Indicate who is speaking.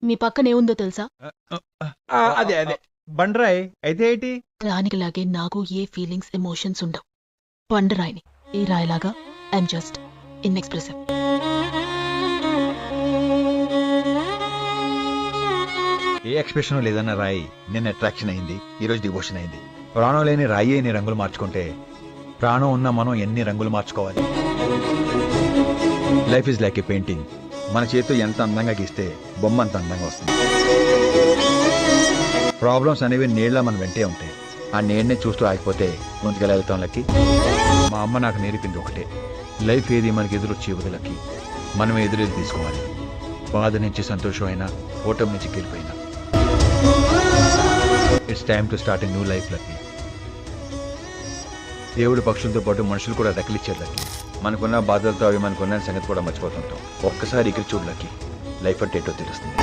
Speaker 1: మీ పక్కన ఏముందో తెలుసా?
Speaker 2: అదే అదే బండరాయ్ అయితే ఏంటి?
Speaker 1: రానికిలాగే నాకు ఏ ఫీలింగ్స్ ఎమోషన్స్ ఉండవు. బండరాయిని. ఈ రాయిలాగా ఐఎమ్ జస్ట్ ఇన్ఎక్స్ప్రెసివ్.
Speaker 2: ఏ ఎక్స్ప్రెషన్ లేదన్న రాయి నిన్న అట్రాక్షన్ అయింది, ఈరోజు డివోషన్ అయింది. ప్రాణం లేని రాయి ఎన్ని రంగులు మార్చుకుంటే ప్రాణం ఉన్న మనం ఎన్ని రంగులు మార్చుకోవాలి? Life is like A painting. మన చేతితో ఎంత అందంగా గీస్తే బొమ్మ అంత అందంగా వస్తుంది. ప్రాబ్లమ్స్ అనేవి నీళ్ళ మన వెంటే ఉంటాయి. ఆ నీళ్ళనే చూస్తూ ఆగిపోతే ముందుకెళ్ళి వెళ్తాం లక్కి. మా అమ్మ నాకు నేర్పింది ఒకటే, లైఫ్ ఏది మనకి ఎదురొచ్చి వదలకి మనమే ఎదురు తీసుకోవాలి. బాధ నుంచి సంతోషం అయినా, ఓటమి నుంచి గెలిపోయినా. It's time to start a new life lucky. దేవుడు పక్షులతో పాటు మనుషులు కూడా రెక్కలిచ్చారు లక్కి. మనకున్న బాధలతో అవి మనకున్న సంగతి కూడా మర్చిపోతుంటాం. ఒక్కసారి ఇక్కడ చూడు లక్కి, లైఫ్ అంటే ఏంటో తెలుస్తుంది.